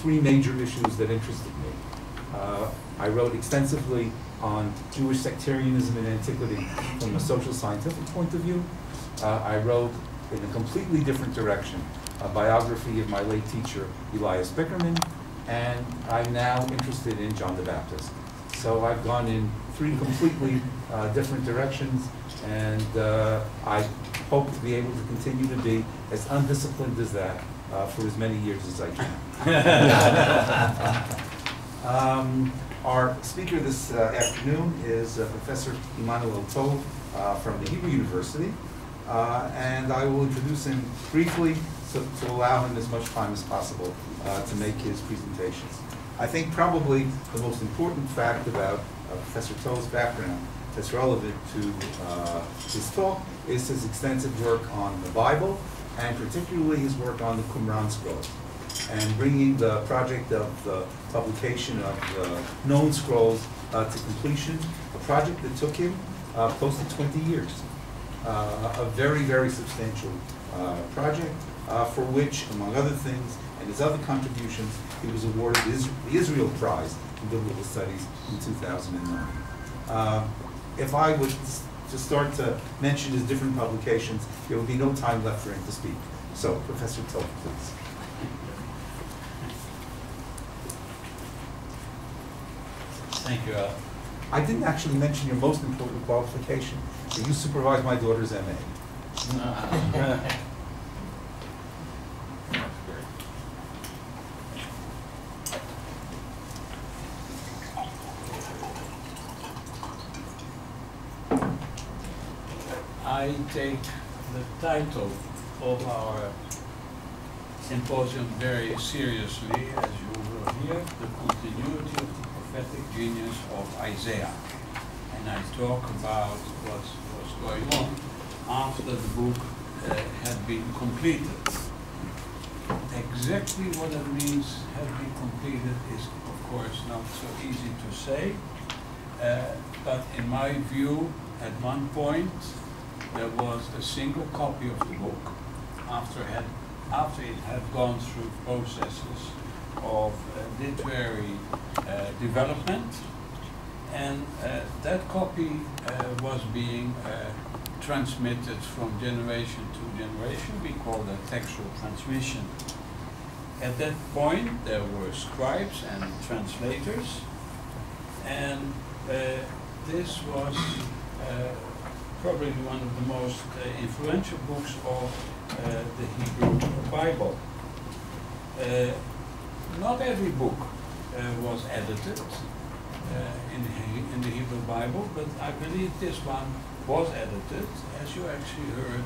three major issues that interested me. I wrote extensively on Jewish sectarianism in antiquity from a social scientific point of view. I wrote in a completely different direction a biography of my late teacher, Elias Bickerman, and I'm now interested in John the Baptist. So I've gone in three completely different directions, and I hope to be able to continue to be as undisciplined as that for as many years as I can. Our speaker this afternoon is Professor Emanuel from the Hebrew University, and I will introduce him briefly to allow him as much time as possible to make his presentations. I think probably the most important fact about Professor To's background that's relevant to his talk is his extensive work on the Bible, and particularly his work on the Qumran scrolls, and bringing the project of the publication of the known scrolls to completion, a project that took him close to 20 years. A very, very substantial project for which, among other things, and his other contributions, he was awarded the Israel Prize in Biblical Studies in 2009. If I would to start to mention his different publications, there will be no time left for him to speak. So, Professor Toth, please. Thank you, Al. I didn't actually mention your most important qualification. You supervise my daughter's MA. I take the title of our symposium very seriously, as you will hear, the continuity of the prophetic genius of Isaiah. And I talk about what was going on after the book had been completed. Exactly what it means had been completed is, of course, not so easy to say. But in my view, at one point, there was a single copy of the book after it had gone through processes of literary development, and that copy was being transmitted from generation to generation. We call that textual transmission. At that point, there were scribes and translators, and this was probably one of the most influential books of the Hebrew Bible. Not every book was edited in the Hebrew Bible, but I believe this one was edited, as you actually heard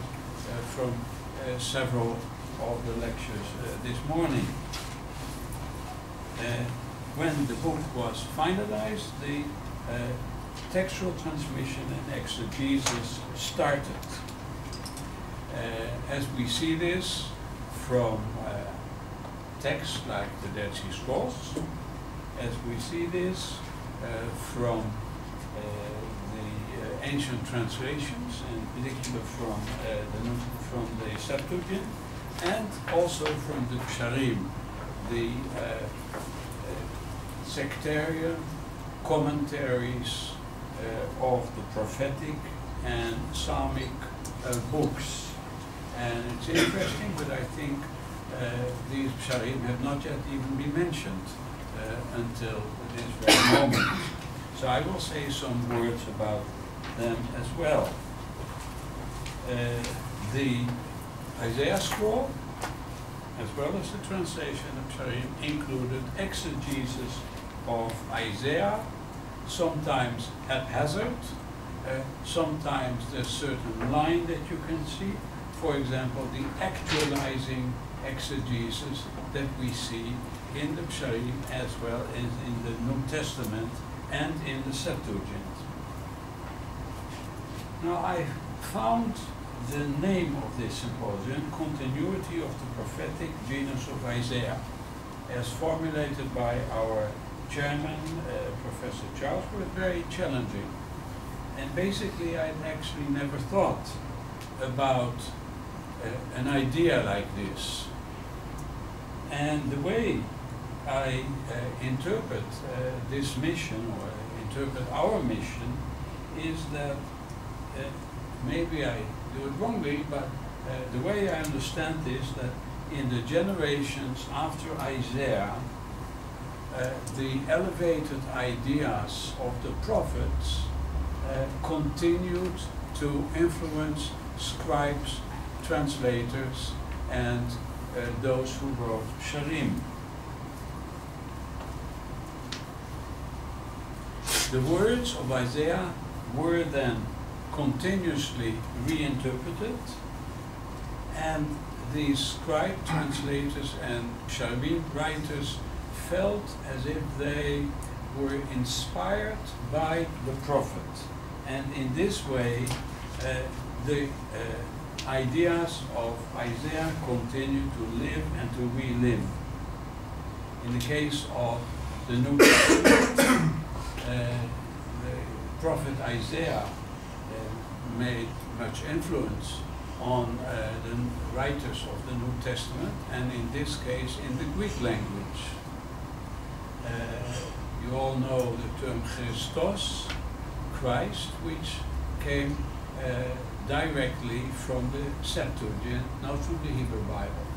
from several of the lectures this morning. When the book was finalized, the textual transmission and exegesis started. As we see this from texts like the Dead Sea Scrolls, as we see this from the ancient translations, in particular from the Septuagint, and also from the Psharim, the sectarian commentaries of the prophetic and psalmic books. And it's interesting, but I think these Psharim have not yet even been mentioned until this very moment. So I will say some words about them as well. The Isaiah scroll, as well as the translation of Psharim, included exegesis of Isaiah, sometimes haphazard, sometimes there's a certain line that you can see. For example, the actualizing exegesis that we see in the Psharim as well as in the New Testament and in the Septuagint. Now, I found the name of this symposium, Continuity of the Prophetic Genus of Isaiah, as formulated by our chairman, Professor Charles, was very challenging. And basically, I'd actually never thought about an idea like this. And the way I interpret this mission, or interpret our mission, is that maybe I do it wrongly, but the way I understand is that in the generations after Isaiah, the elevated ideas of the prophets continued to influence scribes, translators, and those who wrote Sharim. The words of Isaiah were then continuously reinterpreted, and these scribe translators and Sharim writers felt as if they were inspired by the prophet. And in this way, the ideas of Isaiah continue to live and to relive. In the case of the New Testament, the prophet Isaiah made much influence on the writers of the New Testament, and in this case in the Greek language. You all know the term Christos, Christ, which came directly from the Septuagint, not from the Hebrew Bible.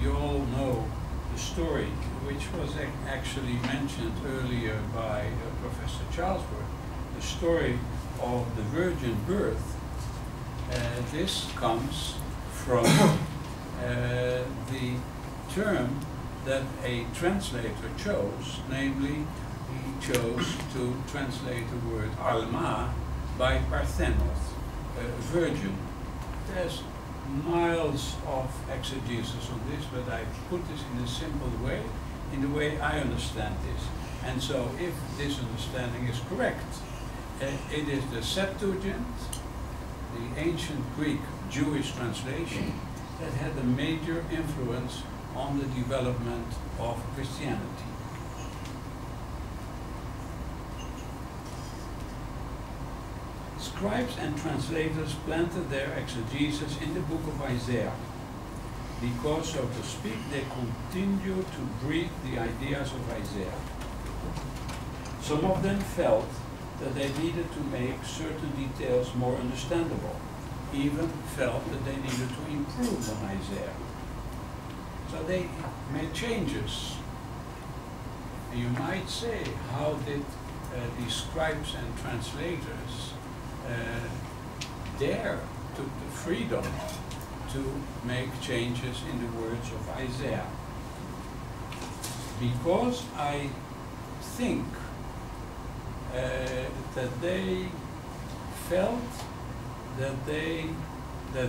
You all know the story, which was actually mentioned earlier by Professor Charlesworth, the story of the virgin birth. This comes from the term that a translator chose, namely, he chose to translate the word alma by parthenos, virgin. There's miles of exegesis on this, but I put this in a simple way, in the way I understand this. And so if this understanding is correct, it is the Septuagint, the ancient Greek Jewish translation, that had a major influence on the development of Christianity. Scribes and translators planted their exegesis in the book of Isaiah because, so to speak, they continued to breathe the ideas of Isaiah. Some of them felt that they needed to make certain details more understandable, even felt that they needed to improve on Isaiah. So they made changes. And you might say, how did these scribes and translators took the freedom to make changes in the words of Isaiah? Because I think that they felt that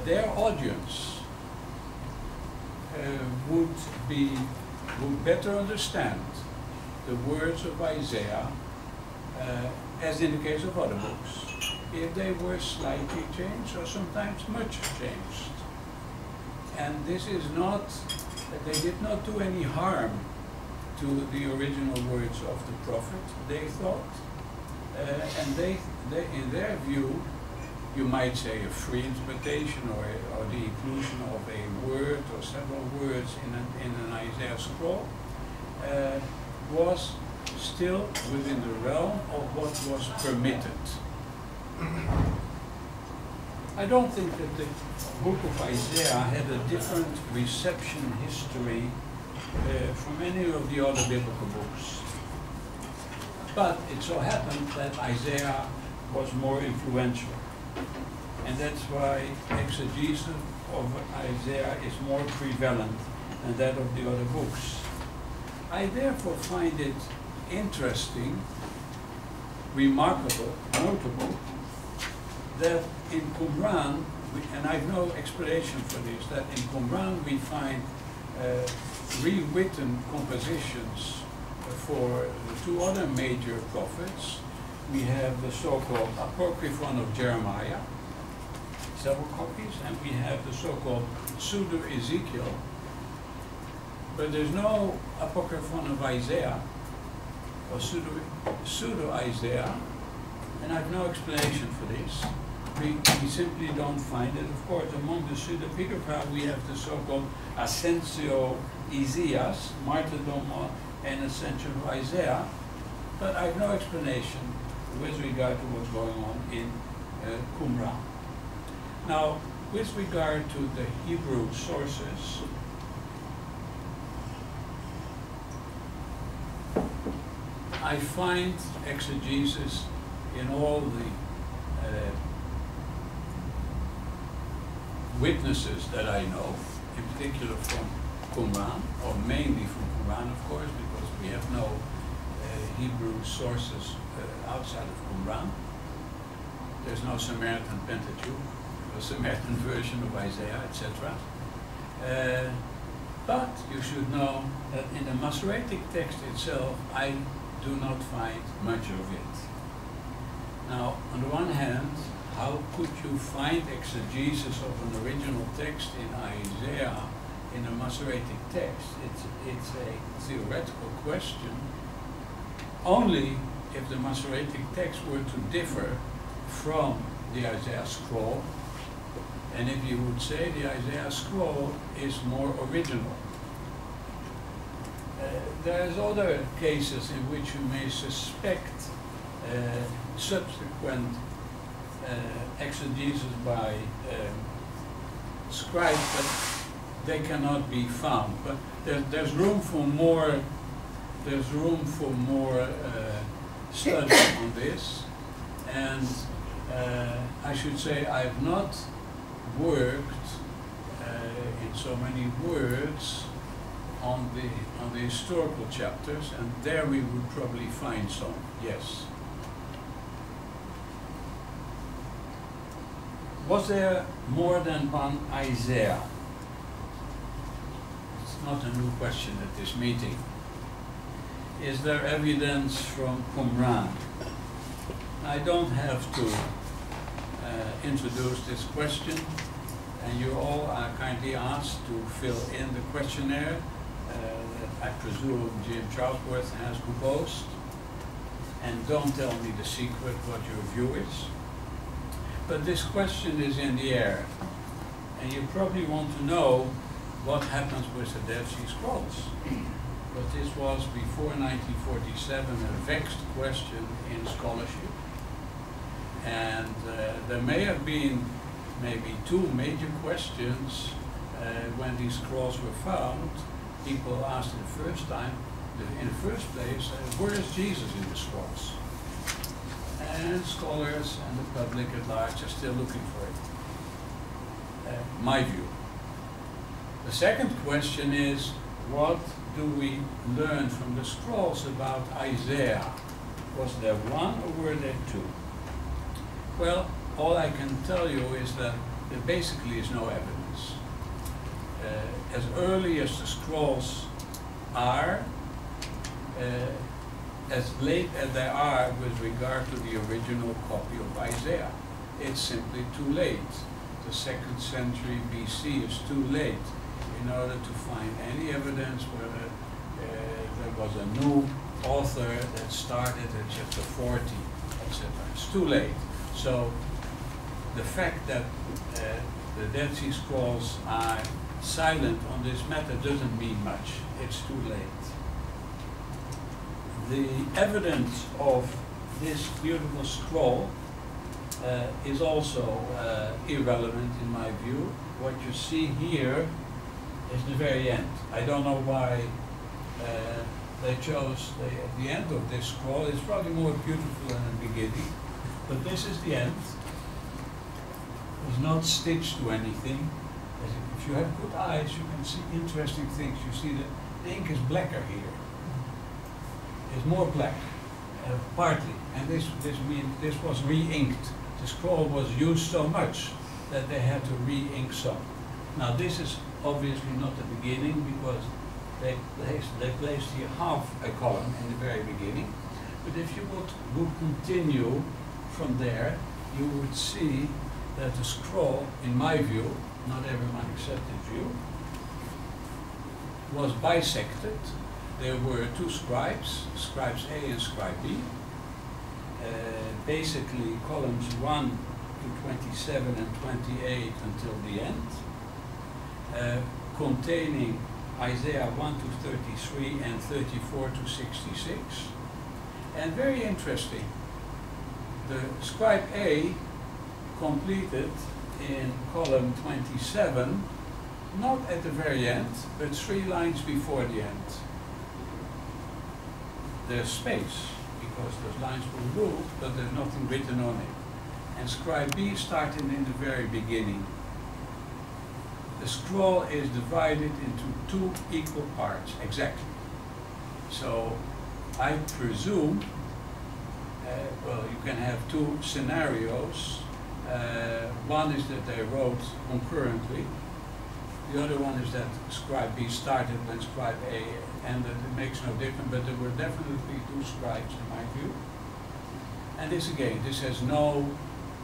their audience would better understand the words of Isaiah, as in the case of other books, if they were slightly changed or sometimes much changed. And this is not, they did not do any harm to the original words of the prophet, they thought. And they, in their view, you might say a free interpretation or the inclusion of a word or several words in an Isaiah scroll was still within the realm of what was permitted. I don't think that the book of Isaiah had a different reception history from any of the other biblical books. But it so happened that Isaiah was more influential. And that's why exegesis of Isaiah is more prevalent than that of the other books. I therefore find it interesting, remarkable, notable, that in Qumran, and I have no explanation for this, that in Qumran we find rewritten compositions for the two other major prophets. We have the so-called Apocryphon of Jeremiah, several copies, and we have the so-called Pseudo-Ezekiel. But there's no Apocryphon of Isaiah, or Pseudo-Isaiah, and I have no explanation for this. we simply don't find it. Of course, among the pseudepigrapha we have the so-called Ascensio Isias, Martyrdom and Ascension of Isaiah, but I have no explanation with regard to what's going on in Qumran. Now, with regard to the Hebrew sources, I find exegesis in all the witnesses that I know, in particular from Qumran, or mainly from Qumran, of course, because we have no Hebrew sources outside of Qumran. There's no Samaritan Pentateuch, no Samaritan version of Isaiah, etc. But you should know that in the Masoretic text itself, I do not find much of it. Now, on the one hand, how could you find exegesis of an original text in Isaiah in a Masoretic text? It's a theoretical question. Only if the Masoretic text were to differ from the Isaiah scroll, and if you would say the Isaiah scroll is more original. There's other cases in which you may suspect subsequent exegesis by scribes, but they cannot be found. But there's room for more. There's room for more study on this, and I should say I've not worked in so many words on the historical chapters, and there we would probably find some. Yes. Was there more than one Isaiah? It's not a new question at this meeting. Is there evidence from Qumran? I don't have to introduce this question, and you all are kindly asked to fill in the questionnaire that I presume Jim Charlesworth has proposed. And don't tell me the secret what your view is. But this question is in the air, and you probably want to know what happens with the Dead Sea Scrolls. But this was before 1947 a vexed question in scholarship. And there may have been maybe two major questions when these scrolls were found. People asked the first time, in the first place, where is Jesus in the scrolls? And scholars and the public at large are still looking for it. My view. The second question is, what do we learn from the scrolls about Isaiah? Was there one or were there two? Well, all I can tell you is that there basically is no evidence. As early as the scrolls are, as late as they are with regard to the original copy of Isaiah, it's simply too late. The 2nd century BC is too late in order to find any evidence whether there was a new author that started at chapter 40, etc. It's too late. So the fact that the Dead Sea Scrolls are silent on this matter doesn't mean much. It's too late. The evidence of this beautiful scroll is also irrelevant in my view. What you see here is the very end. I don't know why they chose the end of this scroll. It's probably more beautiful than the beginning, but this is the end. It's not stitched to anything. If you have good eyes, you can see interesting things. You see that the ink is blacker here. It's more black, partly, and this was re-inked. The scroll was used so much that they had to re-ink some. Now this is obviously not the beginning, because they placed here half a column in the very beginning. But if you would continue from there, you would see that the scroll, in my view, not everyone accepted view, was bisected. There were two scribes, scribes A and scribe B. Basically, columns 1 to 27 and 28 until the end, containing Isaiah 1 to 33 and 34 to 66. And very interesting, the scribe A completed in column 27, not at the very end, but 3 lines before the end. There's space, because those lines were ruled, but there's nothing written on it. And scribe B started in the very beginning. The scroll is divided into 2 equal parts, exactly. So I presume, well, you can have 2 scenarios. One is that they wrote concurrently. The other one is that scribe B started when scribe A ended. It makes no difference, but there were definitely 2 scribes in my view. And this again, this has no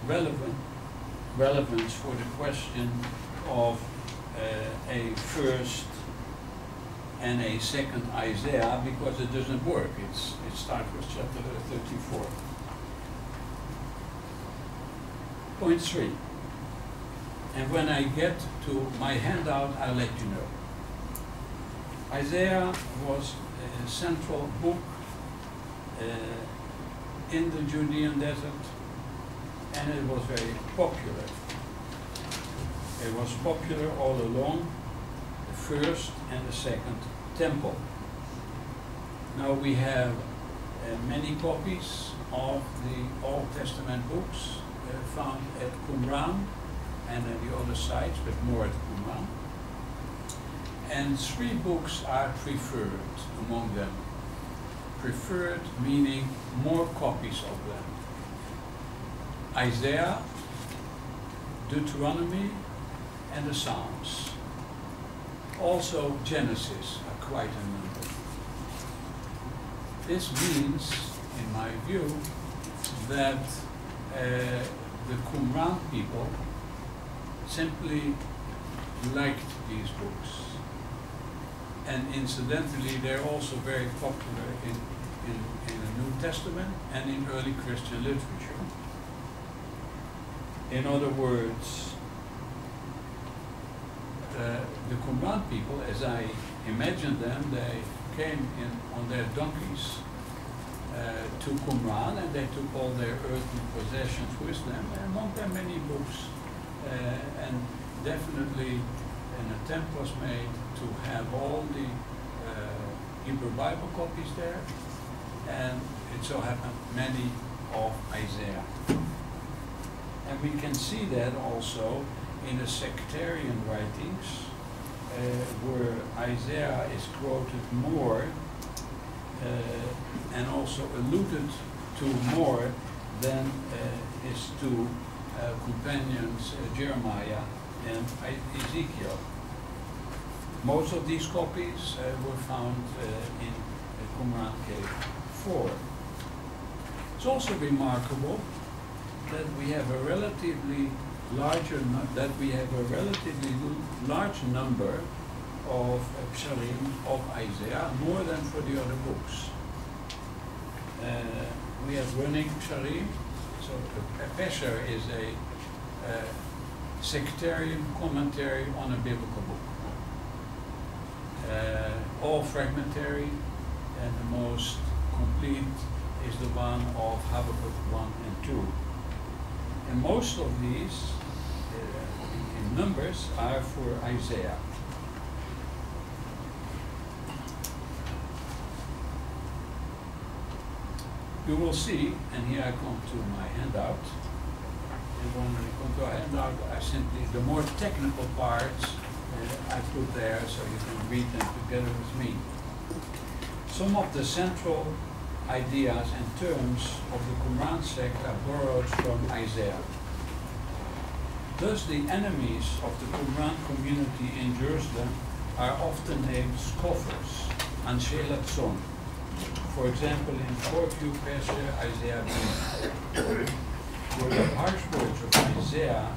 relevance for the question of a first and a second Isaiah, because it doesn't work. It starts with chapter 34. Point 3. And when I get to my handout, I'll let you know. Isaiah was a central book in the Judean desert, and it was very popular. It was popular all along the first and the second temple. Now we have many copies of the Old Testament books found at Qumran and at the other sites, but more at Qumran. And 3 books are preferred among them. Preferred meaning more copies of them. Isaiah, Deuteronomy, and the Psalms. Also Genesis, are quite a number. This means, in my view, that the Qumran people simply liked these books. And incidentally, they're also very popular in the New Testament and in early Christian literature. In other words, the Qumran people, as I imagined them, they came in on their donkeys to Qumran, and they took all their earthly possessions with them, and among them many books. And definitely an attempt was made to have all the Hebrew Bible copies there, and it so happened many of Isaiah. And we can see that also in the sectarian writings, where Isaiah is quoted more and also alluded to more than his 2 companions, Jeremiah and Ezekiel. Most of these copies were found in Qumran Cave 4. It's also remarkable that we have a relatively large number of psalim of Isaiah, more than for the other books. We have running psalim. So a pesher is a sectarian commentary on a biblical book. All fragmentary, and the most complete is the one of Habakkuk 1 and 2. And most of these, in numbers, are for Isaiah. You will see, and here I come to my handout, and when I come to a handout, I simply, the more technical parts I put there so you can read them together with me. Some of the central ideas and terms of the Qumran sect are borrowed from Isaiah. Thus, the enemies of the Qumran community in Jerusalem are often named scoffers, anshe latzon. For example, in 4q Pesher, Isaiah B, where the harsh words of Isaiah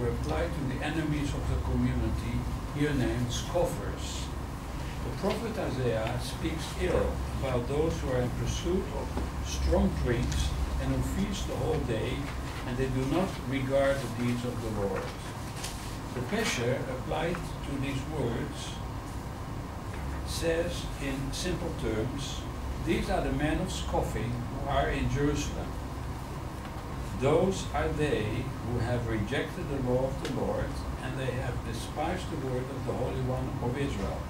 were applied to the enemies of the community, here named scoffers. The prophet Isaiah speaks ill about those who are in pursuit of strong drinks and who feast the whole day and they do not regard the deeds of the Lord. The pesher applied to these words says in simple terms, these are the men of scoffing who are in Jerusalem. Those are they who have rejected the law of the Lord, and they have despised the word of the Holy One of Israel.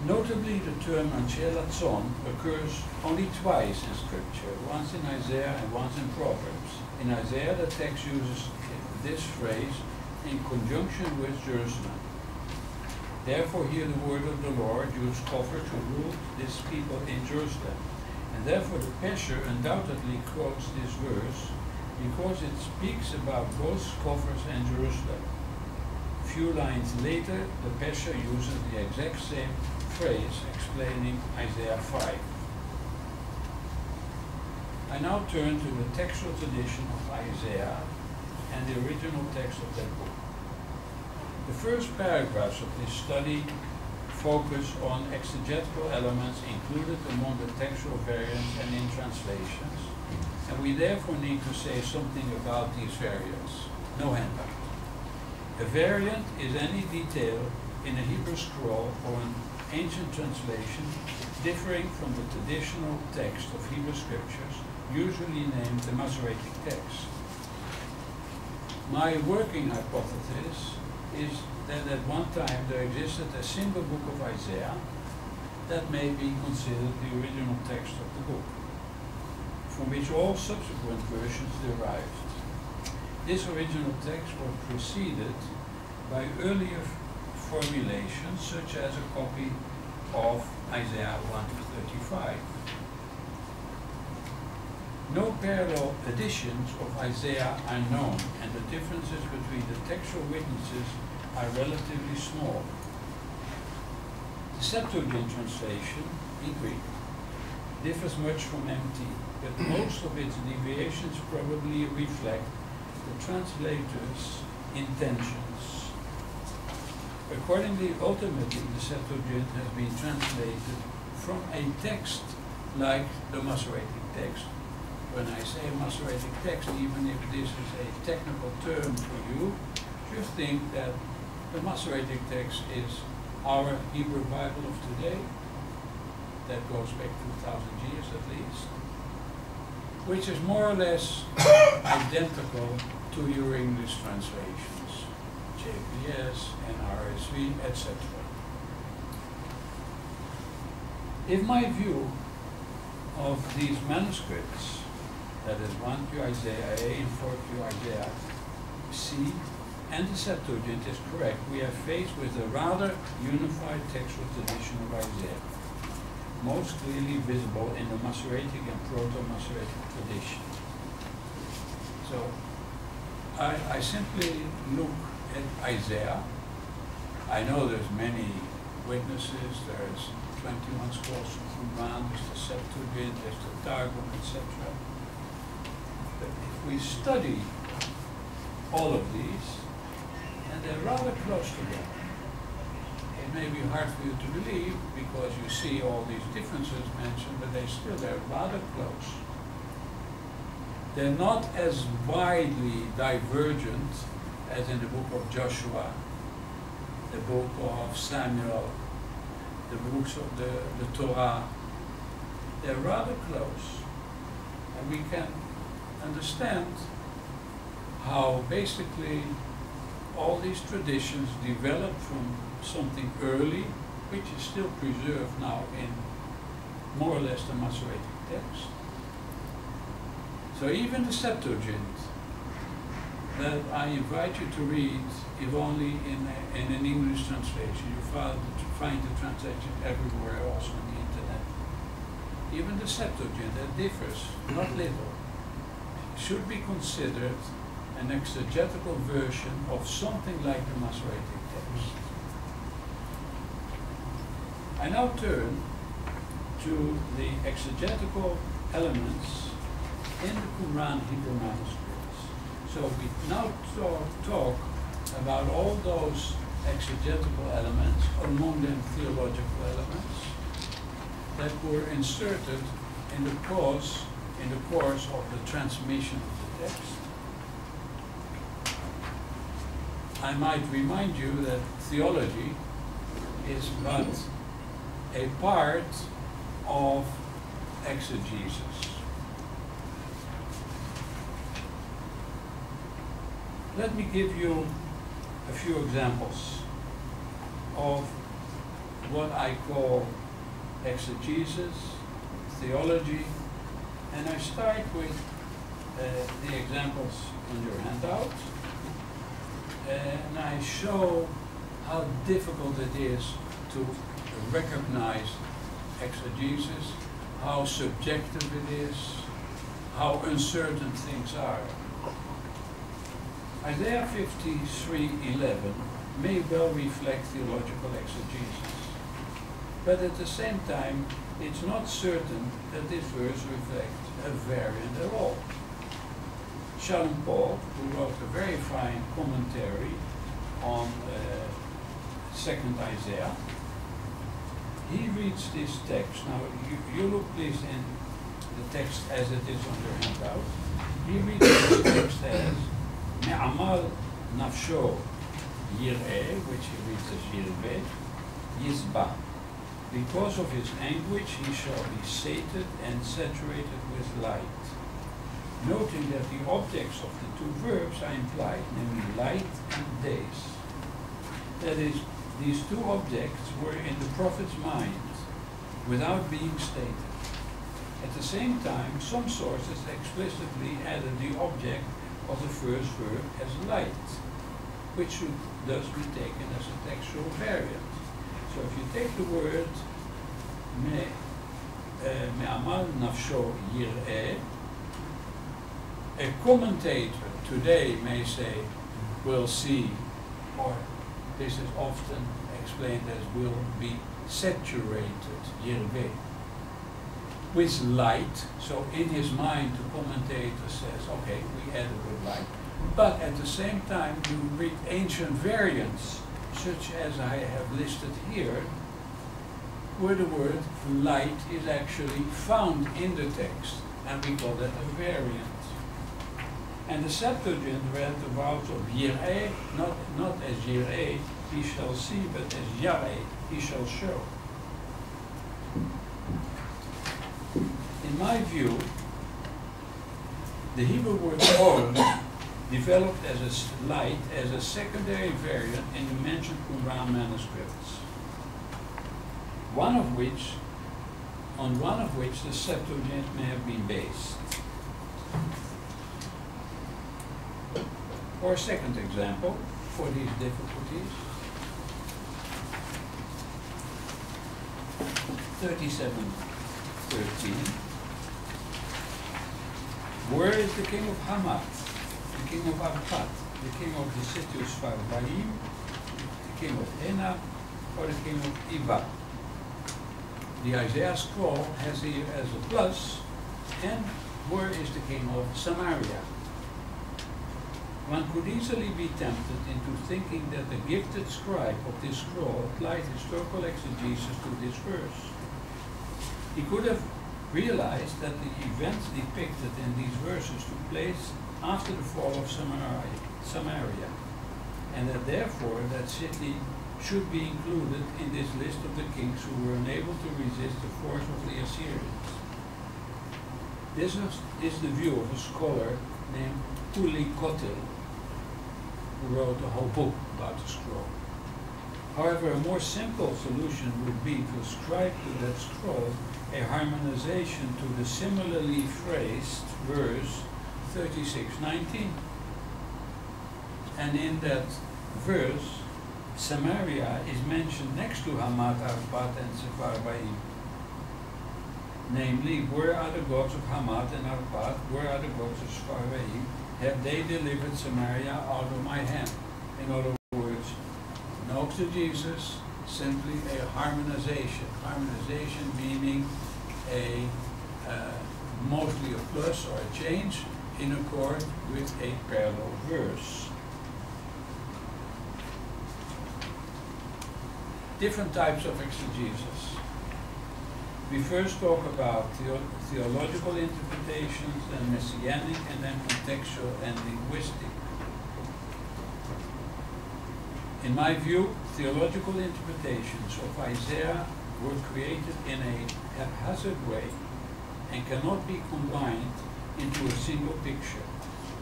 Notably, the term anshe latzon occurs only twice in Scripture, once in Isaiah and once in Proverbs. In Isaiah, the text uses this phrase in conjunction with Jerusalem. Therefore hear the word of the Lord, you scoffers who rule this people in Jerusalem. And therefore the pesher undoubtedly quotes this verse because it speaks about both scoffers and Jerusalem. A few lines later, the pesher uses the exact same phrase explaining Isaiah 5. I now turn to the textual tradition of Isaiah and the original text of that book. The first paragraphs of this study focus on exegetical elements included among the textual variants and in translations, and we therefore need to say something about these variants. No handout. A variant is any detail in a Hebrew scroll or an ancient translation differing from the traditional text of Hebrew scriptures, usually named the Masoretic text. My working hypothesis is that at one time there existed a single book of Isaiah that may be considered the original text of the book, from which all subsequent versions derived. This original text was preceded by earlier formulations, such as a copy of Isaiah 1-35. No parallel editions of Isaiah are known, and the differences between the textual witnesses are relatively small. The Septuagint translation, in Greek, differs much from MT, but most of its deviations probably reflect the translator's intentions. Accordingly, ultimately, the Septuagint has been translated from a text like the Masoretic text. When I say Masoretic text, even if this is a technical term for you, just think that the Masoretic text is our Hebrew Bible of today. That goes back 2,000 years at least, which is more or less identical to your English translations, JPS, NRSV, etc. If my view of these manuscripts, that is 1Q Isaiah A and 4Q Isaiah C, and the Septuagint is correct, we are faced with a rather unified textual tradition of Isaiah, most clearly visible in the Masoretic and Proto-Masoretic tradition. So I simply look at Isaiah. I know there's many witnesses, there's 21 scrolls from Qumran, there's the Septuagint, there's the Targum, etc. But if we study all of these, and they're rather close together, it may be hard for you to believe because you see all these differences mentioned, but they're rather close. They're not as widely divergent as in the book of Joshua, the book of Samuel, the books of the Torah. They're rather close, and we can understand how basically all these traditions developed from something early, which is still preserved now in more or less the Masoretic text. So even the Septuagint that I invite you to read, if only in an English translation, you find the translation everywhere, also on the internet. Even the Septuagint, that differs not little, should be considered an exegetical version of something like the Masoretic text. I now turn to the exegetical elements in the Qumran Hebrew manuscripts. So we now talk about all those exegetical elements, among them theological elements, that were inserted in the clause in the course of the transmission of the text. I might remind you that theology is but a part of exegesis. Let me give you a few examples of what I call exegesis, theology, and I start with the examples on your handout, and I show how difficult it is to recognize exegesis, how subjective it is, how uncertain things are. Isaiah 53:11 may well reflect theological exegesis, but at the same time, it's not certain that this verse reflects a variant at all. Shalom Paul, who wrote a very fine commentary on 2nd Isaiah, he reads this text. Now, you look please in the text as it is on your handout. He reads this text as Me'amal nafsho yir'eh, which he reads as yir'eh, yizba. Because of his anguish he shall be sated and saturated with light. Noting that the objects of the two verbs are implied, namely light and days. That is, these two objects were in the prophet's mind without being stated. At the same time, some sources explicitly added the object of the first verb as light, which should thus be taken as a textual variant. So if you take the word me'amal nafsho yir'eh, a commentator today may say, will see, or this is often explained as will be saturated, yir'eh, with light. So in his mind, the commentator says, okay, we added with light. But at the same time, you read ancient variants, such as I have listed here, where the word light is actually found in the text, and we call that a variant. And the Septuagint read the vowels of yir'eh, not as yir'eh, he shall see, but as yar'eh, he shall show. In my view, the Hebrew word or developed as a light as a secondary variant in the mentioned Qumran manuscripts, on one of which the Septuagint may have been based. Or a second example for these difficulties, 37:13. Where is the king of Hamath, the king of Arpad, the king of the city of Sfarbaim, the king of Hena, or the king of Iba? The Isaiah scroll has here as a plus, and where is the king of Samaria? One could easily be tempted into thinking that the gifted scribe of this scroll applied historical exegesis to this verse. He could have realized that the events depicted in these verses took place after the fall of Samaria, and that therefore that city should be included in this list of the kings who were unable to resist the force of the Assyrians. This is the view of a scholar named Uli Kotil, who wrote a whole book about the scroll. However, a more simple solution would be to ascribe to that scroll a harmonization to the similarly phrased verse 36:19. And in that verse, Samaria is mentioned next to Hamath, Arpad, and Sepharvaim. Namely, where are the gods of Hamath and Arpad? Where are the gods of Sepharvaim? Have they delivered Samaria out of my hand? In other words, no exegesis, simply a harmonization. Harmonization meaning a mostly a plus or a change in accord with a parallel verse. Different types of exegesis. We first talk about theological interpretations, then messianic, and then contextual and linguistic. In my view, theological interpretations of Isaiah were created in a haphazard way and cannot be combined into a single picture.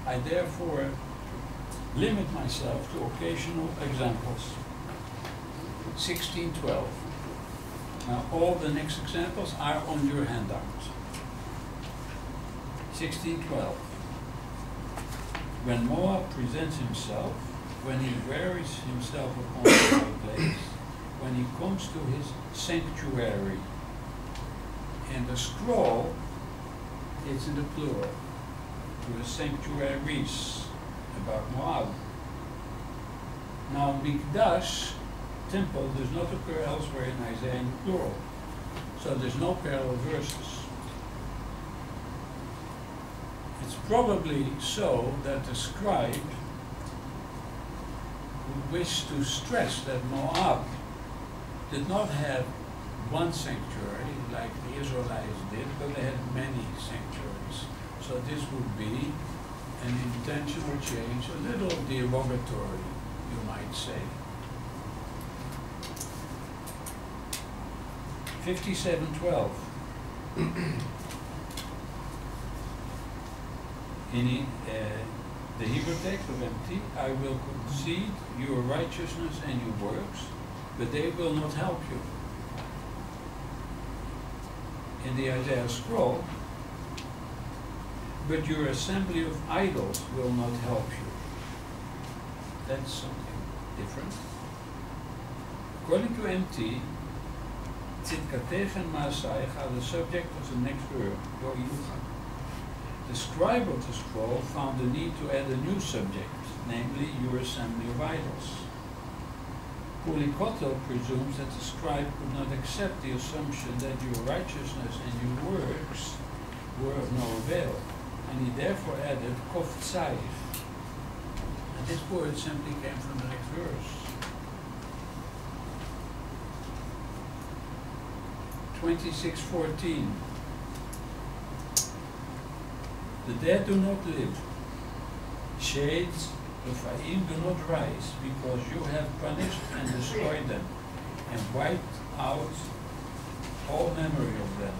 I therefore limit myself to occasional examples. 1612. Now all the next examples are on your handout. 1612. When Moab presents himself, when he wearies himself upon the high place, when he comes to his sanctuary. And the scroll, it's in the plural, to the sanctuaries, about Moab. Now, Mikdash, temple, does not occur elsewhere in Isaiah in the plural. So there's no parallel verses. It's probably so that the scribe would wish to stress that Moab did not have one sanctuary like the Israelites did, but they had many sanctuaries. So this would be an intentional change, a little derogatory, you might say. 57:12. In the Hebrew text of MT, I will concede your righteousness and your works, but they will not help you. In the Isaiah scroll, but your assembly of idols will not help you. That's something different. According to MT, Tzidkatech and Maasai are the subject of the next verb, Yoilucha. The scribe of the scroll found the need to add a new subject, namely your assembly of idols. Pulikoto presumes that the scribe could not accept the assumption that your righteousness and your works were of no avail, and he therefore added koftzayif. And this word simply came from the next verse. 26:14. The dead do not live. Shades, the Fa'im, do not rise, because you have punished and destroyed them, and wiped out all memory of them.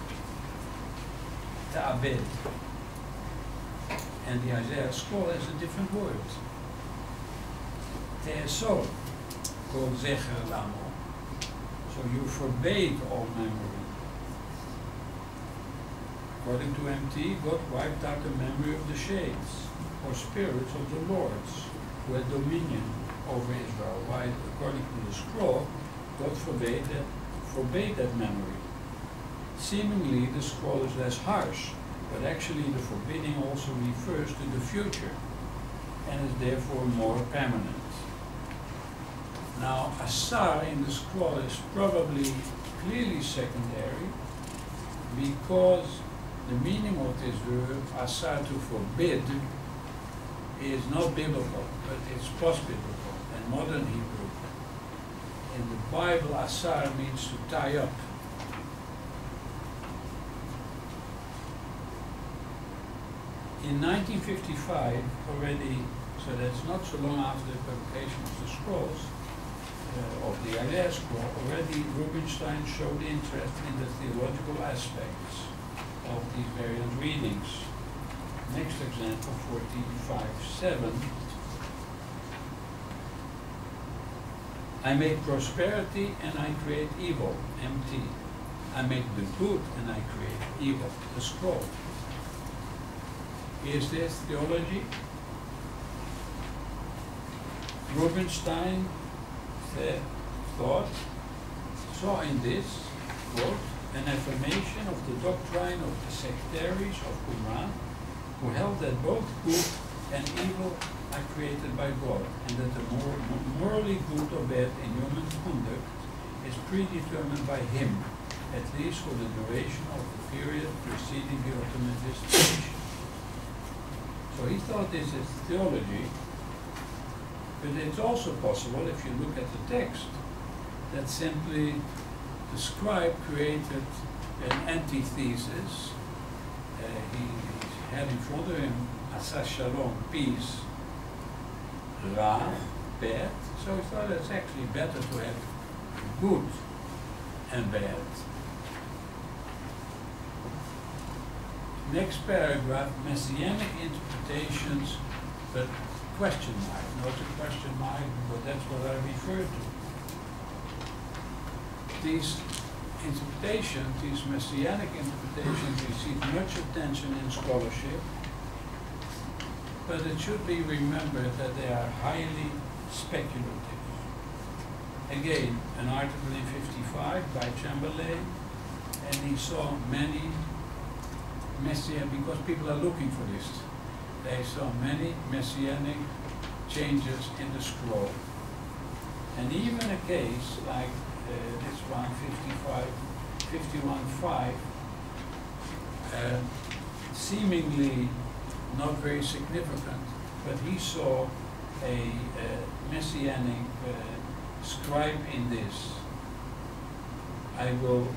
Ta'abed. And the Isaiah scroll has a different word. Te'esor, called Zecher Lamo. So you forbade all memory. According to MT, God wiped out the memory of the shades, or spirits of the lords, who had dominion over Israel, while according to the scroll, God forbade that memory. Seemingly, the scroll is less harsh, but actually the forbidding also refers to the future, and is therefore more permanent. Now, asar in the scroll is probably clearly secondary, because the meaning of this verb, asar, to forbid, is not biblical, but it's post-biblical and modern Hebrew. In the Bible, asar means to tie up. In 1955, already, so that's not so long after the publication of the scrolls, of the Isaiah scroll, already Rubinstein showed interest in the theological aspects of these various readings. Next example, 14:5-7. I make prosperity and I create evil, MT. I make the good and I create evil, the scroll. Is this theology? Rubinstein saw in this, quote, an affirmation of the doctrine of the sectaries of Qumran, who held that both good and evil are created by God, and that the morally good or bad in human conduct is predetermined by Him, at least for the duration of the period preceding the ultimate distribution. So he thought this is theology, but it's also possible, if you look at the text, that simply the scribe created an antithesis. He had in front of him Asa Shalom, peace, Ra, bad. So he thought it's actually better to have good and bad. Next paragraph, messianic interpretations, but question mark. Note the question mark, but that's what I refer to. These interpretations, these messianic interpretations, receive much attention in scholarship, but it should be remembered that they are highly speculative. Again, an article in 55 by Chamberlain, and he saw many messianic, because people are looking for this, they saw many messianic changes in the scroll. And even a case like this one, 51.5, seemingly not very significant, but he saw a messianic scribe in this. I will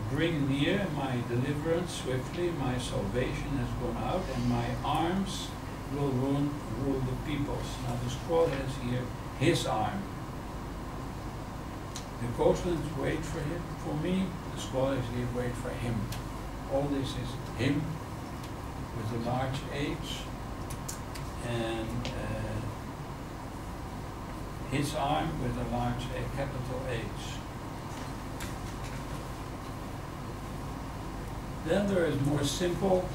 bring near my deliverance swiftly, my salvation has gone out, and my arms will rule the peoples. Now the scroll has here his arm. The coastlands wait for him. For me, the scroll is here wait for him. All this is him with a large H, and his arm with a large capital H. Then there is more simple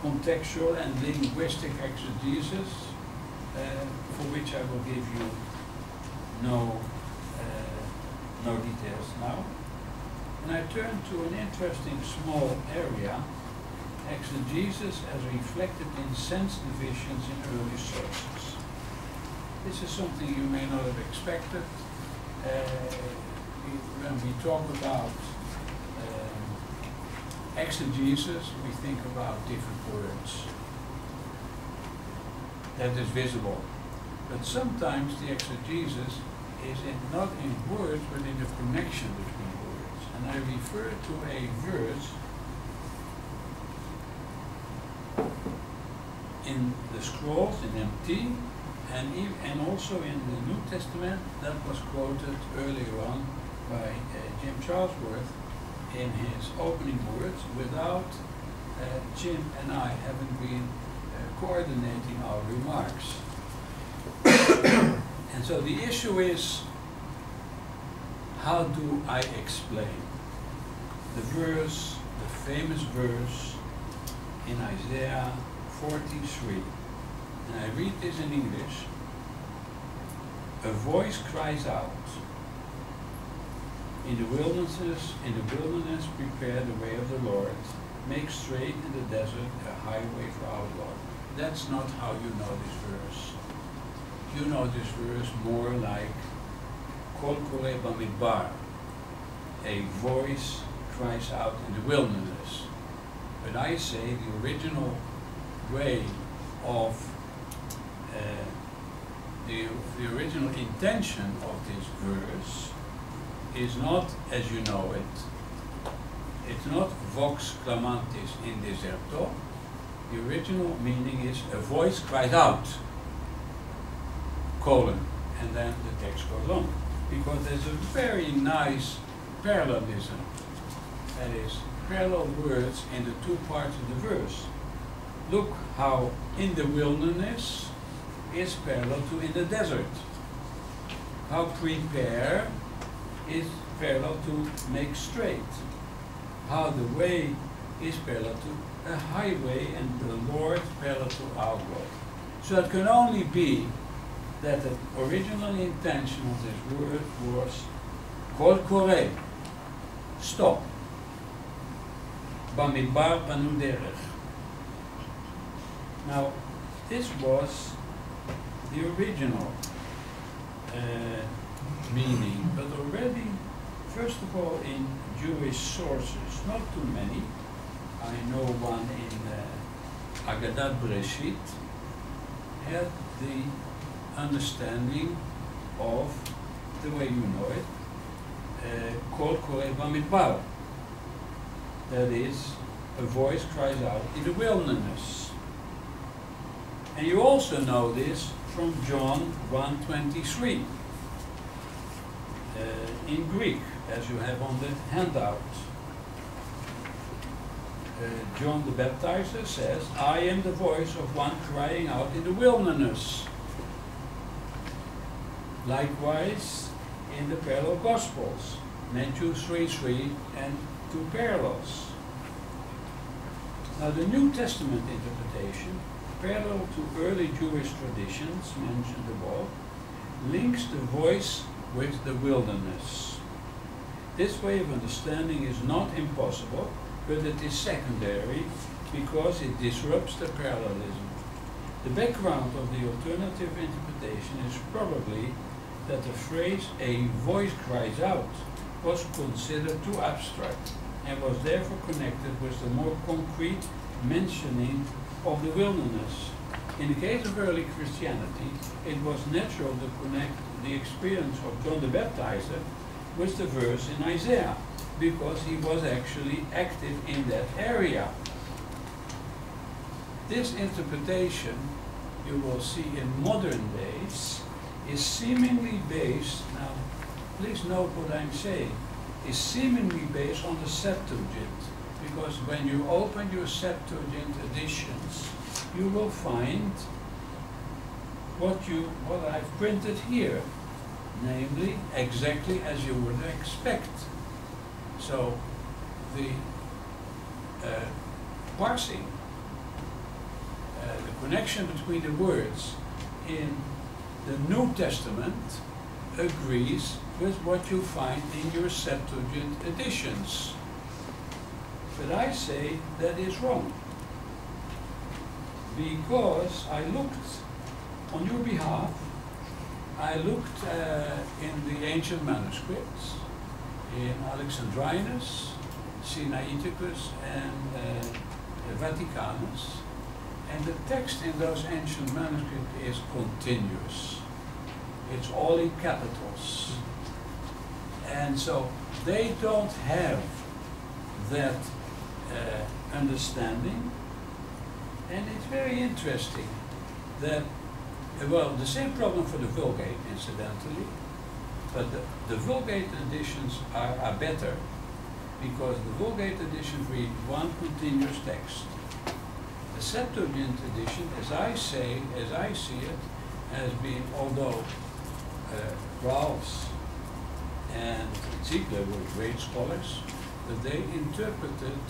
contextual and linguistic exegesis, for which I will give you no details now. And I turn to an interesting small area, exegesis as reflected in sense divisions in early sources. This is something you may not have expected. When we talk about exegesis, we think about different words. That is visible. But sometimes the exegesis is not in words, but in the connection between words. And I refer to a verse in the scrolls, in MT, and also in the New Testament that was quoted earlier on by Jim Charlesworth in his opening words, without Jim and I having been coordinating our remarks. And so the issue is, how do I explain the verse, the famous verse in Isaiah 43? And I read this in English. A voice cries out, in the wilderness, prepare the way of the Lord. Make straight in the desert a highway for our Lord. That's not how you know this verse. You know this verse more like Kol Koreh Bamidbar. A voice cries out in the wilderness. But I say the original way of the original intention of this verse is not as you know it. It's not vox clamantis in deserto. The original meaning is a voice cried out, colon, and then the text goes on. Because there's a very nice parallelism. That is, parallel words in the two parts of the verse. Look how in the wilderness is parallel to in the desert. How prepare is parallel to make straight. How the way is parallel to a highway, and the Lord parallel to our Lord. So it can only be that the original intention of this word was Kol Koreh, stop. Bamidbar panu derech. Now, this was the original meaning, but already, first of all, in Jewish sources, not too many. I know one in Agadat Breshit had the understanding of the way you know it, Kol Koreh Bamidbar. That is, a voice cries out in the wilderness. And you also know this from John 1:23 in Greek, as you have on the handout. John the Baptizer says, I am the voice of one crying out in the wilderness. Likewise, in the parallel Gospels, Matthew 3:3 and 2 parallels. Now the New Testament interpretation, parallel to early Jewish traditions mentioned above, links the voice with the wilderness. This way of understanding is not impossible, but it is secondary because it disrupts the parallelism. The background of the alternative interpretation is probably that the phrase "a voice cries out" was considered too abstract and was therefore connected with the more concrete mentioning of the wilderness. In the case of early Christianity, it was natural to connect the experience of John the Baptizer with the verse in Isaiah, because he was actually active in that area. This interpretation, you will see in modern days, is seemingly based, now please note what I'm saying, is seemingly based on the Septuagint, because when you open your Septuagint editions, you will find what I've printed here, namely exactly as you would expect. So the parsing, the connection between the words in the New Testament agrees with what you find in your Septuagint editions. But I say that is wrong, because I looked on your behalf, I looked in the ancient manuscripts, in Alexandrinus, Sinaiticus, and Vaticanus, and the text in those ancient manuscripts is continuous. It's all in capitals. And so they don't have that understanding. And it's very interesting that, well, the same problem for the Vulgate, incidentally, but the Vulgate editions are better, because the Vulgate editions read one continuous text. The Septuagint edition, as I see it, has been, although Ralphs and Ziegler were great scholars, but they interpreted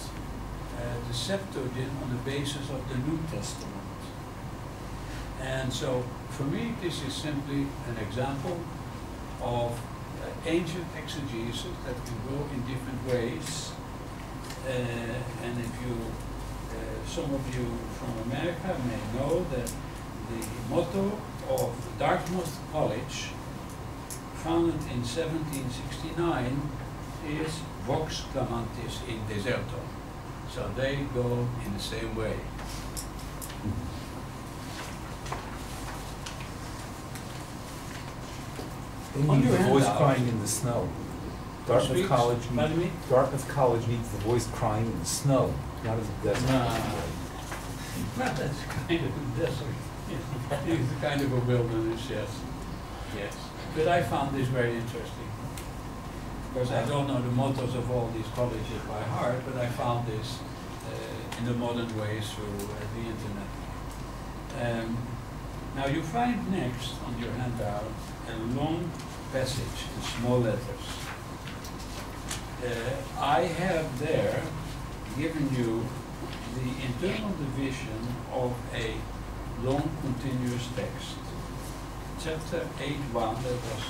the Septuagint on the basis of the New Testament. And so, for me, this is simply an example of ancient exegesis that can go in different ways. And if you, some of you from America may know that the motto of Dartmouth College, founded in 1769, is Vox clamantis in deserto. So they go in the same way. They need the voice crying in the snow. Dartmouth College needs the voice crying in the snow, not as a desert. Well, that's kind of a desert. It's kind of a wilderness, yes. Yes. But I found this very interesting. Because I don't know the mottos of all these colleges by heart, but I found this in the modern way through the internet. Now you find next on your handout a long passage in small letters. I have there given you the internal division of a long continuous text. Chapter 8:1, that was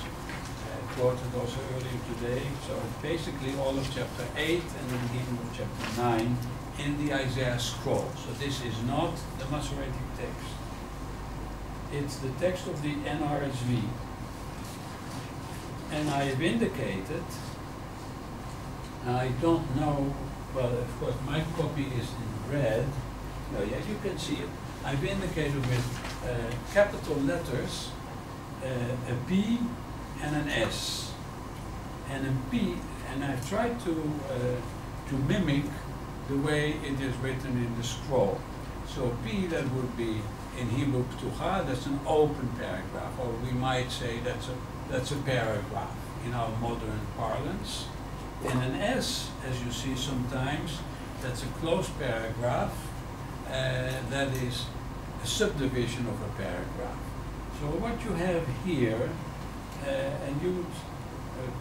quoted also earlier today, so basically all of chapter 8 and the beginning of chapter 9 in the Isaiah scroll. So this is not the Masoretic text. It's the text of the NRSV. And I have indicated, I don't know, well, of course, my copy is in red. No, yeah, you can see it. I've indicated with capital letters a P and an S. And a P, and I've tried to mimic the way it is written in the scroll. So P, that would be in Hebrew ptucha, that's an open paragraph, or we might say that's a paragraph in our modern parlance. And an S, as you see sometimes, that's a closed paragraph, that is a subdivision of a paragraph. So what you have here, and you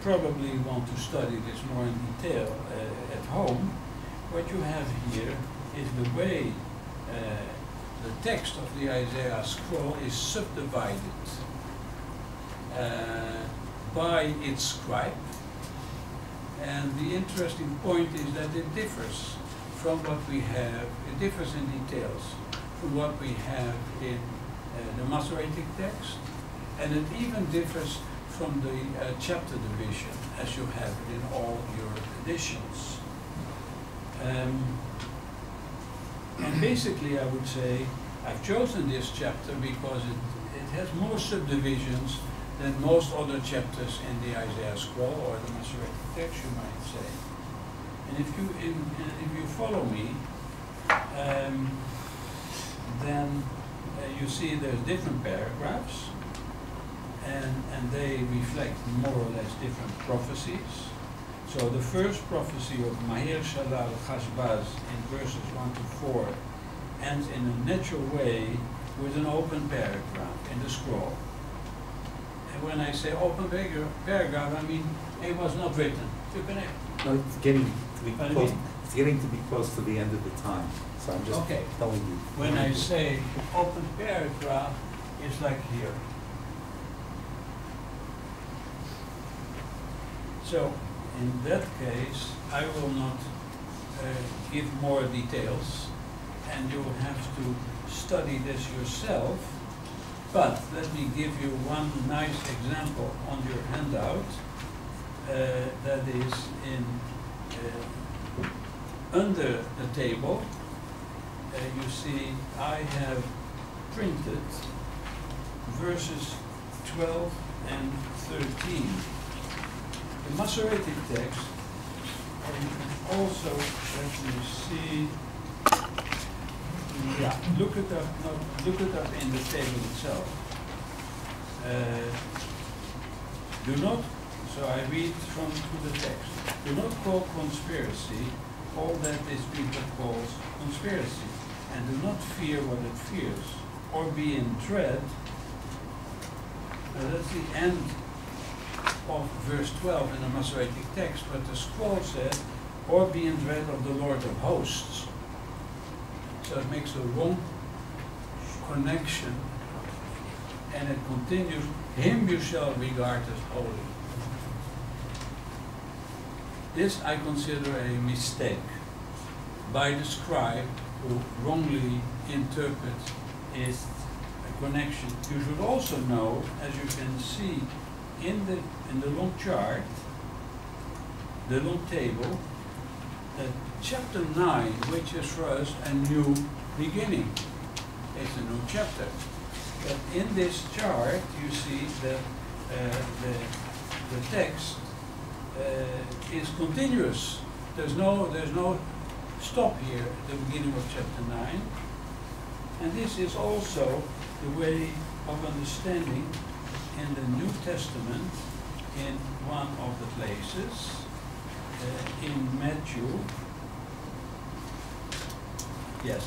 probably want to study this more in detail at home, what you have here is the way the text of the Isaiah scroll is subdivided by its scribe. And the interesting point is that it differs from what we have, it differs in details from what we have in the Masoretic text, and it even differs from the chapter division as you have it in all your editions. And basically I would say I've chosen this chapter because it has more subdivisions than most other chapters in the Isaiah scroll or the Masoretic text, you might say. And if you follow me, then you see there's different paragraphs, and they reflect more or less different prophecies. So the first prophecy of Maher Shalal Chashbaz in verses 1 to 4 ends in a natural way with an open paragraph in the scroll. And when I say open paragraph, I mean it was not written to connect. No, it's getting to be close. It's getting to be close to the end of the time. So I'm just telling you. When I say open paragraph, it's like here. So in that case, I will not give more details, and you will have to study this yourself. But let me give you one nice example on your handout. That is in under the table. You see I have printed verses 12 and 13. The Masoretic text, and you can also, let me see, yeah, look it up in the table itself. Do not, so I read from the text, do not call conspiracy all that this people calls conspiracy, and do not fear what it fears, or be in dread. Now that's the end of verse 12 in the Masoretic text, but the scroll said, or be in dread of the Lord of hosts. So it makes a wrong connection, and it continues, him you shall regard as holy. This I consider a mistake by the scribe who wrongly interprets his connection. You should also know, as you can see in the long chart, the long table, that chapter 9, which is for us a new beginning, it's a new chapter. But in this chart, you see that the text is continuous. There's no stop here at the beginning of chapter 9. And this is also the way of understanding in the New Testament in one of the places, in Matthew, yes,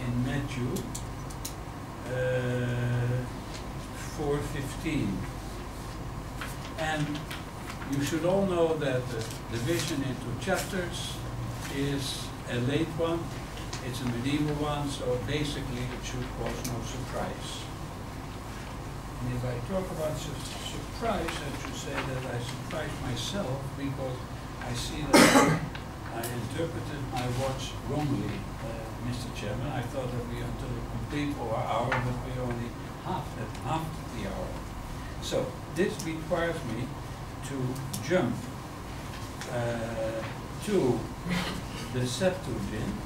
in Matthew 4:15. And you should all know that the division into chapters is a late one, it's a medieval one, so basically it should cause no surprise. And if I talk about surprise, I should say that I surprised myself because I see that I interpreted my watch wrongly, Mr. Chairman. I thought that we until a complete hour, but we only half the hour. So this requires me to jump to the Septuagint,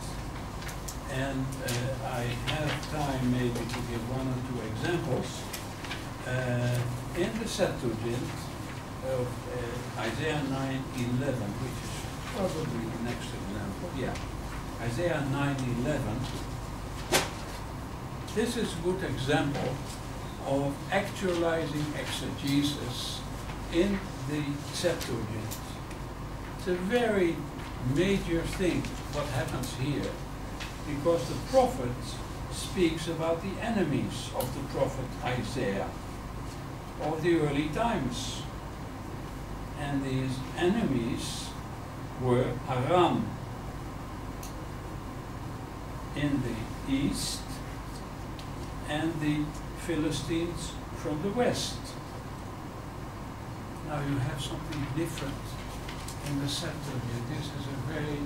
and I have time maybe to give one or two examples. In the Septuagint of Isaiah 9:11, which is probably the next example, yeah. Isaiah 9:11. This is a good example of actualizing exegesis in the Septuagint. It's a very major thing what happens here, because the prophet speaks about the enemies of the prophet Isaiah of the early times. And these enemies were Aram in the east and the Philistines from the west. Now you have something different in the Septuagint. This is a very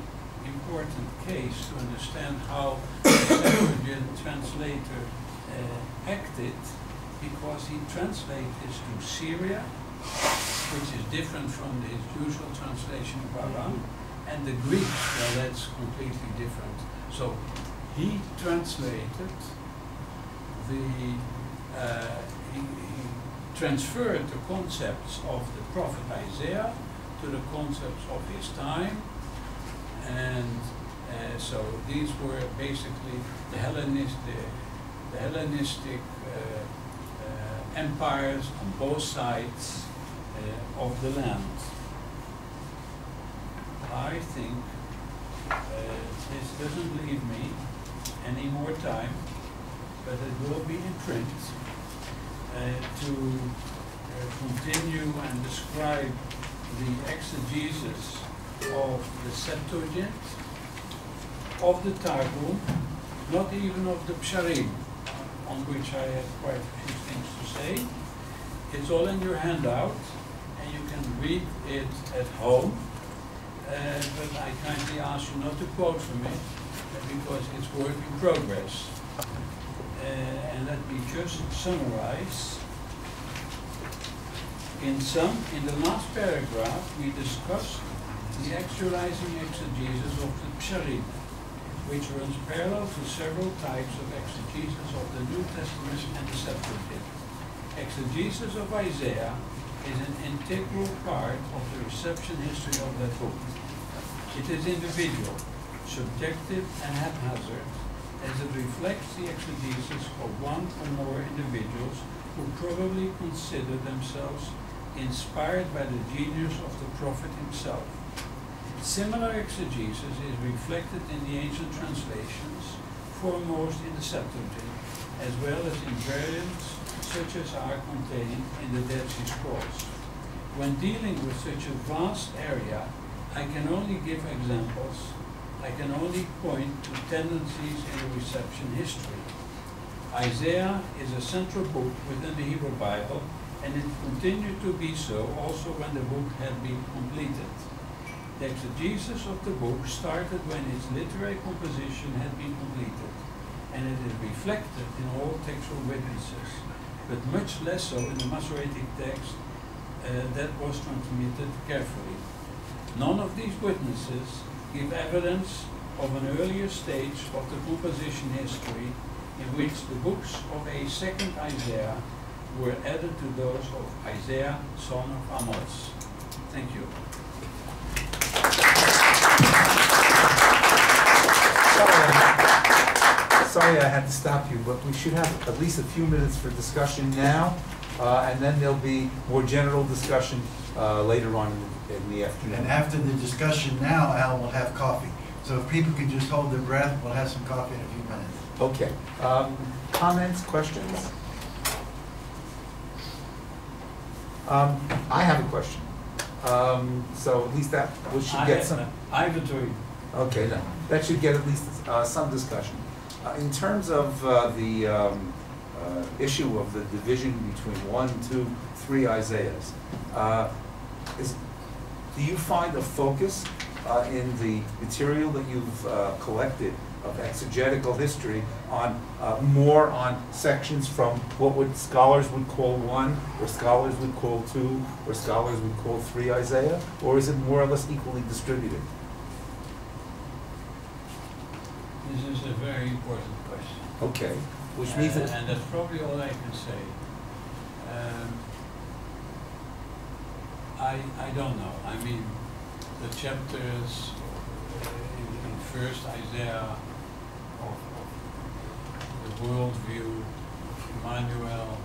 important case to understand how the Septuagint translator acted, because he translated this to Syria, which is different from his usual translation of Aram, and the Greek, well, that's completely different. So he translated he transferred the concepts of the prophet Isaiah to the concepts of his time, and so these were basically the Hellenistic empires on both sides of the land. I think this doesn't leave me any more time, but it will be in print to continue and describe the exegesis of the Septuagint, of the Targum, not even of the Psharim, on which I have quite a few things to say. It's all in your handout, and you can read it at home, but I kindly ask you not to quote from it, because it's work in progress. And let me just summarize. In the last paragraph, we discussed the actualizing exegesis of the Psharim, which runs parallel to several types of exegesis of the New Testament and the Septuagint. Exegesis of Isaiah is an integral part of the reception history of that book. It is individual, subjective, and haphazard, as it reflects the exegesis of one or more individuals who probably consider themselves inspired by the genius of the prophet himself. Similar exegesis is reflected in the ancient translations, foremost in the Septuagint, as well as in variants such as are contained in the Dead Sea Scrolls. When dealing with such a vast area, I can only give examples. I can only point to tendencies in the reception history. Isaiah is a central book within the Hebrew Bible, and it continued to be so also when the book had been completed. The exegesis of the book started when its literary composition had been completed, and it is reflected in all textual witnesses, but much less so in the Masoretic text that was transmitted carefully. None of these witnesses give evidence of an earlier stage of the composition history in which the books of a second Isaiah were added to those of Isaiah, son of Amos. Thank you. Sorry I had to stop you, but we should have at least a few minutes for discussion now, and then there'll be more general discussion later on in the afternoon. And after the discussion now, Al will have coffee. So if people can just hold their breath, we'll have some coffee in a few minutes. Okay. Comments, questions? I have a question. So at least that should get some. I have a dream. Okay, no, that should get at least some discussion. In terms of the issue of the division between 1, 2, 3 Isaiahs, do you find a focus in the material that you've collected of exegetical history on more on sections from what scholars would call 1, or scholars would call 2, or scholars would call 3 Isaiah, or is it more or less equally distributed? This is a very important question. Okay, which means that... And that's probably all I can say. I don't know. I mean, the chapters in first Isaiah of the worldview of Emanuel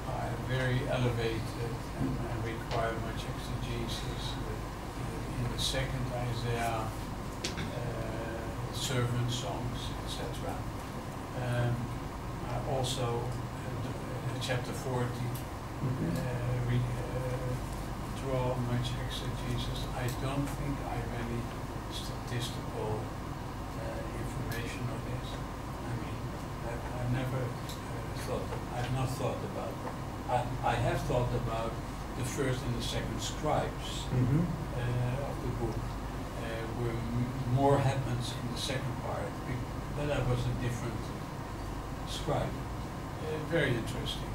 are very elevated and require much exegesis. In the second Isaiah, servant songs, etc. Also, chapter 40 draw much exegesis. I don't think I have any statistical information on this. I mean, I've never I've not thought about it. I have thought about the first and the second scribes of the book, where more happens in the second part, but that was a different scribe. Very interesting.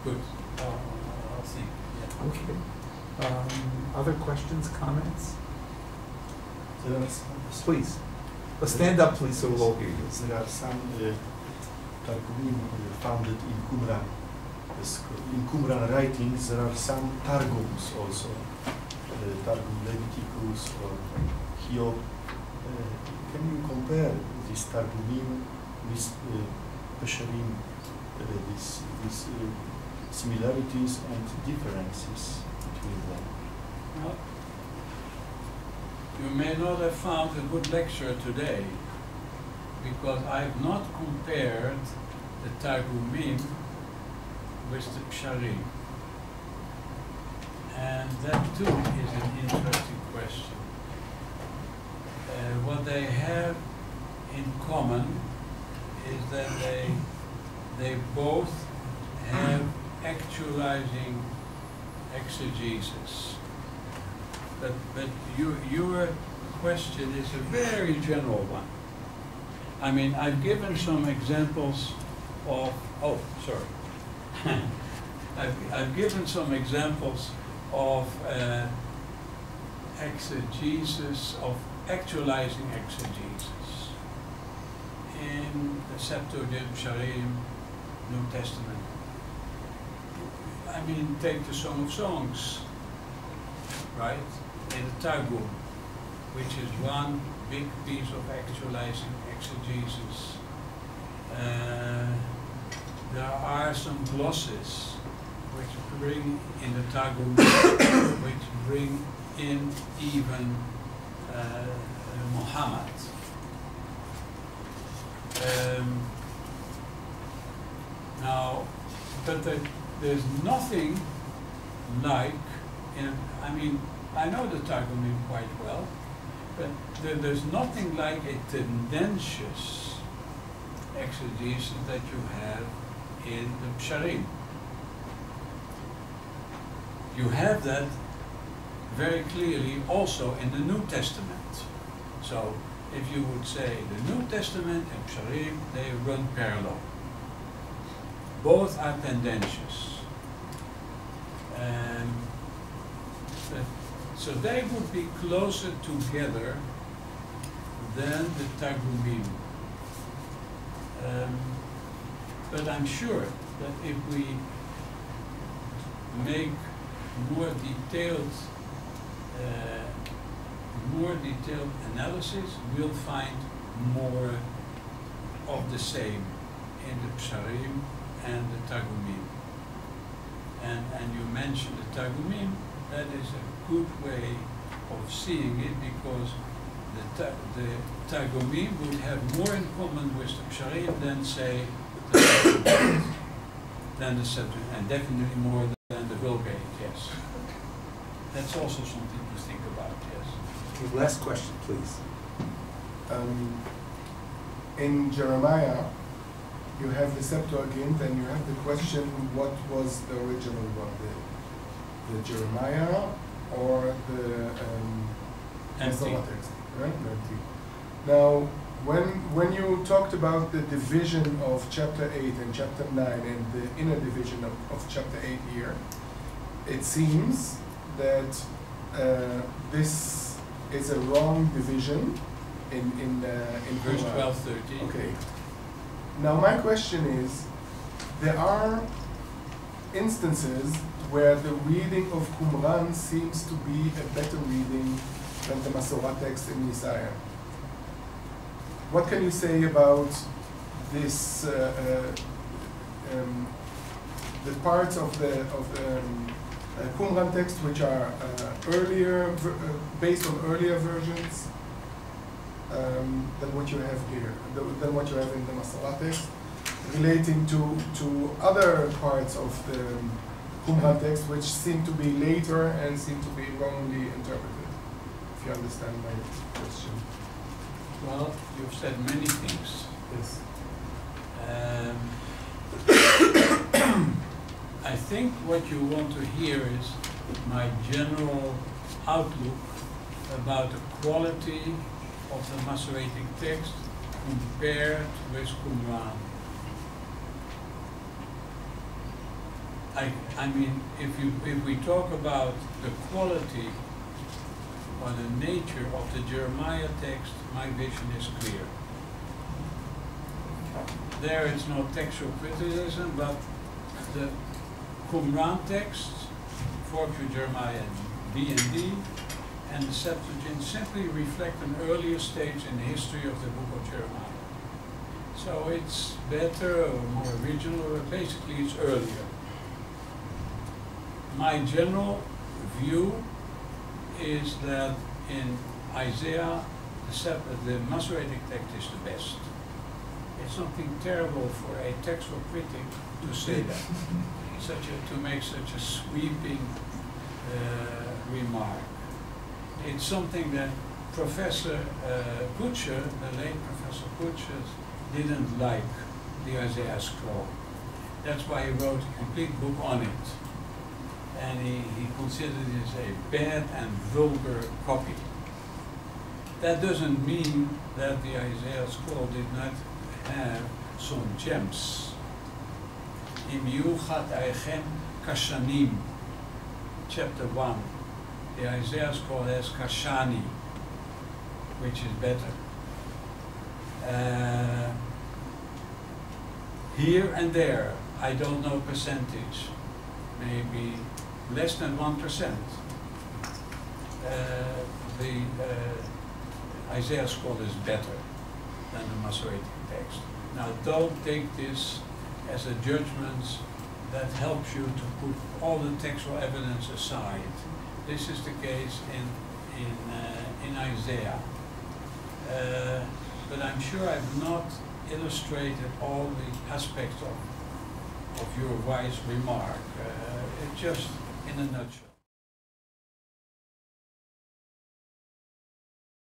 Good. I'll think. Yeah. Okay. Other questions, comments? Please. Stand up, please, so we'll all hear you. There are some Targumim founded in Qumran. In Qumran writings, there are some Targums also. Targum Leviticus or Hiob. Can you compare these Targumim with Pesharim, these similarities and differences between them? Well, you may not have found a good lecture today, because I have not compared the Targumim with the Psharim. And that too is an interesting question. What they have in common is that they both have actualizing exegesis. But your question is a very general one. I mean, I've given some examples of, I've given some examples of exegesis, of actualizing exegesis in the Septuagint, Psharim, New Testament. I mean, take the Song of Songs, right? In the Targum, which is one big piece of actualizing exegesis. There are some glosses which bring in the Targum, which bring in even Muhammad. Now, but there's nothing like, I mean, I know the Targum quite well, but there's nothing like a tendentious exegesis that you have in the Psharim. You have that very clearly also in the New Testament. So if you would say the New Testament and Psharim, they run parallel. Both are tendentious. So they would be closer together than the Targumim. But I'm sure that if we make more detailed analysis, we'll find more of the same in the Psharim and the Targumim. And you mentioned the Targumim. That is a good way of seeing it, because the Targumim would have more in common with the Psharim than, say, the Septuagint, and definitely more than the Vulgate, yes. That's also something to think about, yes. Okay, last question, please. In Jeremiah, you have the Septuagint, and you have the question, what was the original one? The Jeremiah or the Masoretic? Right? Empty. Now, when you talked about the division of chapter 8 and chapter 9 and the inner division of chapter 8 here, it seems that this is a wrong division in verse 12, 13. Okay. Now my question is, there are instances where the reading of Qumran seems to be a better reading than the Masorah text in Isaiah. What can you say about this, the parts of the Qumran text which are earlier, based on earlier versions than what you have here, than what you have in the Masorah text, relating to other parts of the Qumran text which seem to be later and seem to be wrongly interpreted, if you understand my question. Well, you've said many things. Yes. I think what you want to hear is my general outlook about the quality of the Masoretic text compared with Qumran. I mean, if we talk about the quality or the nature of the Jeremiah text, my vision is clear. There is no textual criticism, but the Qumran text, 4th Jeremiah B and D, and the Septuagint simply reflect an earlier stage in the history of the book of Jeremiah. So it's better or more original, but basically it's earlier. My general view is that in Isaiah, the Masoretic text is the best. It's something terrible for a textual critic to say that, to make such a sweeping remark. It's something that Professor Butcher, the late Professor Butcher, didn't like, the Isaiah scroll. That's why he wrote a complete book on it. And he considered it as a bad and vulgar copy. That doesn't mean that the Isaiah scroll did not have some gems. Imiuchat Eichem Kashanim, chapter 1. The Isaiah scroll has Kashani, which is better. Here and there, I don't know percentage, maybe less than 1%. The Isaiah scroll is better than the Masoretic text. Now, don't take this as a judgment that helps you to put all the textual evidence aside. This is the case in Isaiah. But I'm sure I've not illustrated all the aspects of your wise remark. Just in a nutshell.